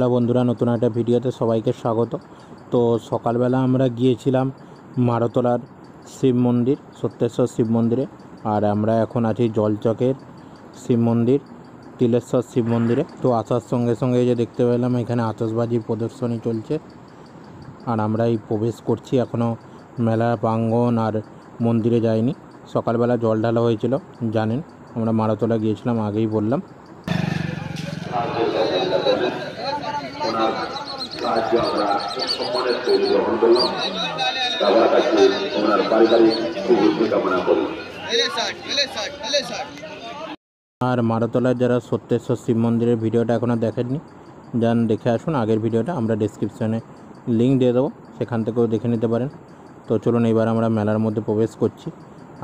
সকালবেলা বন্ধুরা নতুন একটা ভিডিওতে সবাইকে স্বাগত। তো সকালবেলা আমরা গিয়েছিলাম মারতলার শিব মন্দির, সত্যেশ্বর শিব মন্দিরে। আর আমরা এখন আছি জলচকের শিব মন্দির, তিলেশ্বর শিব মন্দিরে। তো আসার সঙ্গে সঙ্গে যে দেখতে পেলাম এখানে আতশবাজি প্রদর্শনী চলছে, আর আমরা এই প্রবেশ করছি। এখনও মেলা প্রাঙ্গণ আর মন্দিরে যাইনি। সকালবেলা জল ঢালা হয়েছিল, জানেন আমরা মারতলা গিয়েছিলাম, আগেই বললাম। আর মারতলার যারা সত্যেশ্বর শিব মন্দিরের ভিডিওটা এখনও দেখেননি, যান দেখে আসুন আগের ভিডিওটা, আমরা ডেসক্রিপশানে লিঙ্ক দিয়ে দেবো, সেখান থেকেও দেখে নিতে পারেন। তো চলুন এবার আমরা মেলার মধ্যে প্রবেশ করছি,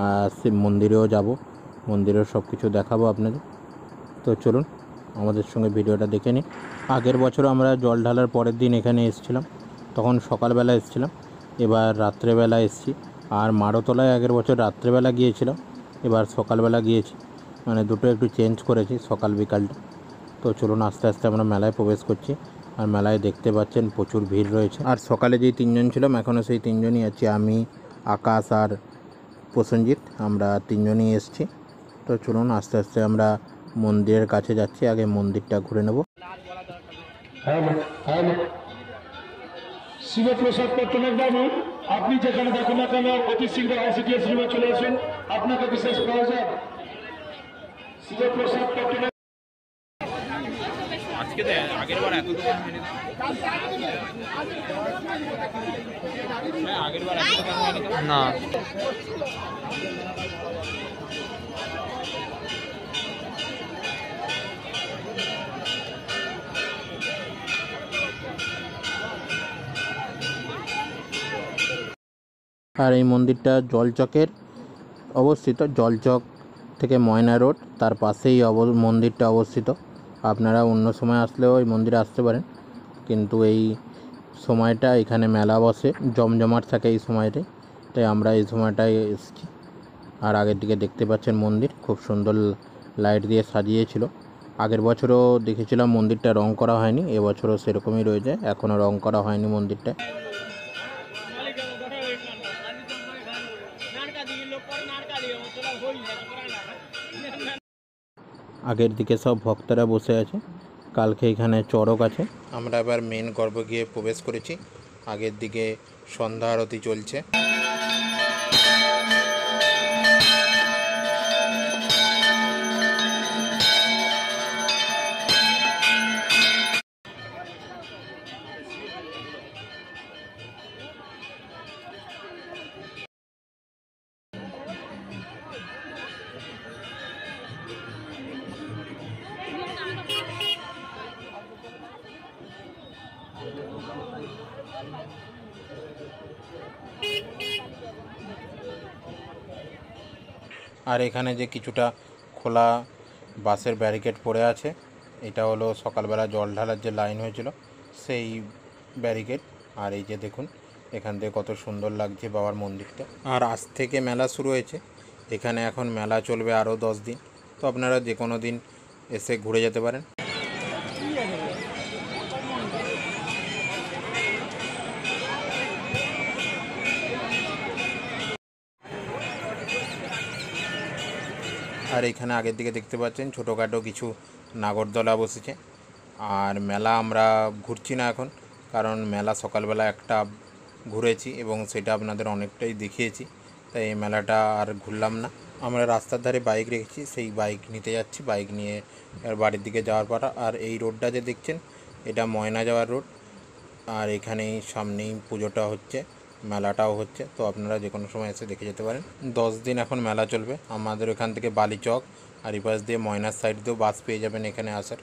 আর শিব মন্দিরেও যাব, মন্দিরের সব কিছু দেখাবো আপনাদের। তো চলুন আমাদের সঙ্গে ভিডিওটা দেখে নিই। আগের বছর আমরা জল ঢালার পরের দিন এখানে এসেছিলাম, তখন সকালবেলা এসেছিলাম, এবার রাত্রেবেলা এসেছি। আর মারতলায় আগের বছর রাত্রেবেলা গিয়েছিলাম, এবার সকালবেলা গিয়েছি, মানে দুটো একটু চেঞ্জ করেছি সকাল বিকালটা। তো চলুন আস্তে আস্তে আমরা মেলায় প্রবেশ করছি। আর মেলায় দেখতে পাচ্ছেন প্রচুর ভিড় রয়েছে। আর সকালে যেই তিনজন ছিলাম এখনও সেই তিনজনই আছি, আমি, আকাশ আর প্রসেনজিৎ, আমরা তিনজনই এসেছি। তো চলুন আস্তে আস্তে আমরা মন্দিরের কাছে যাচ্ছি, আগে মন্দিরটা ঘুরে নেব। শিবপ্রসাদ পট্টনায়ক বাবু, আপনি যেখানে দেখুন না কেন অতি শীঘ্র আইসিডিএস রুমে চলে আসুন, আপনাকে বিশেষ প্রয়োজন। শিবপ্রসাদ পট্টনায়ক আজকে আগের বার এত দোকান হয়নি, আগের বার এত দোকান হয়নি না। আর এই মন্দিরটা জলচকের অবস্থিত, জলচক থেকে ময়না রোড, তার পাশেই মন্দিরটা অবস্থিত। আপনারা অন্য সময় আসলেও এই মন্দিরে আসতে পারেন, কিন্তু এই সময়টা এখানে মেলা বসে, জমজমাট থাকে এই সময়টাই, তাই আমরা এই সময়টায় এসেছি। আর আগের দিকে দেখতে পাচ্ছেন মন্দির খুব সুন্দর লাইট দিয়ে সাজিয়েছিল। আগের বছরও দেখেছিলাম মন্দিরটা রং করা হয়নি, এবছরও সেরকমই রয়েছে, এখনও রং করা হয়নি মন্দিরটা। আগের দিকে সব ভক্তরা বসে আছে, কালকে এখানে চড়ক আছে। আমরা এবার মেন গর্ভে গিয়ে প্রবেশ করেছি। আগের দিকে সন্ধ্যা আরতি চলছে। আর এখানে যে কিছুটা খোলা বাসের ব্যারিকেড পড়ে আছে, এটা হলো সকালবেলা জল ঢালার যে লাইন হয়েছিল সেই ব্যারিকেড। আর এই যে দেখুন এখান থেকে কত সুন্দর লাগছে বাবার মন্দিরটা। আর আজ থেকে মেলা শুরু হয়েছে, এখানে এখন মেলা চলবে আরও 10 দিন। তো আপনারা যে কোনো দিন এসে ঘুরে যেতে পারেন। আর এখানে আগের দিকে দেখতে পাচ্ছেন ছোটোখাটো কিছু নাগরদোলা বসেছে। আর মেলা আমরা ঘুরছি না এখন, কারণ মেলা সকালবেলা একটা ঘুরেছি এবং সেটা আপনাদের অনেকটাই দেখিয়েছি, তাই এই মেলাটা আর ঘুরলাম না। আমরা রাস্তার ধারে বাইক রেখেছি, সেই বাইক নিতে যাচ্ছি, বাইক নিয়ে বাড়ির দিকে যাওয়ার পর। আর এই রোডটা যে দেখছেন এটা ময়না যাওয়ার রোড। আর এখানেই সামনেই পুজোটা হচ্ছে, মেলাটাও হচ্ছে, তো আপনারা যে কোনো সময় এসে দেখে যেতে পারেন। 10 দিন এখন মেলা চলবে। আমাদের এখান থেকে বালিচক আর এই পাশ দিয়ে ময়নার সাইড দিয়েও বাস পেয়ে যাবেন এখানে আসার।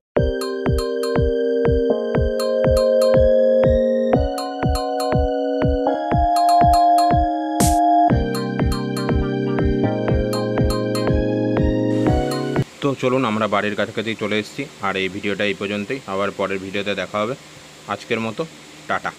তো চলুন আমরা বাড়ির কাছাকাছি চলে এসেছি। আর এই ভিডিওটা এই পর্যন্তই, আবার পরের ভিডিওতে দেখা হবে। আজকের মতো টাটা।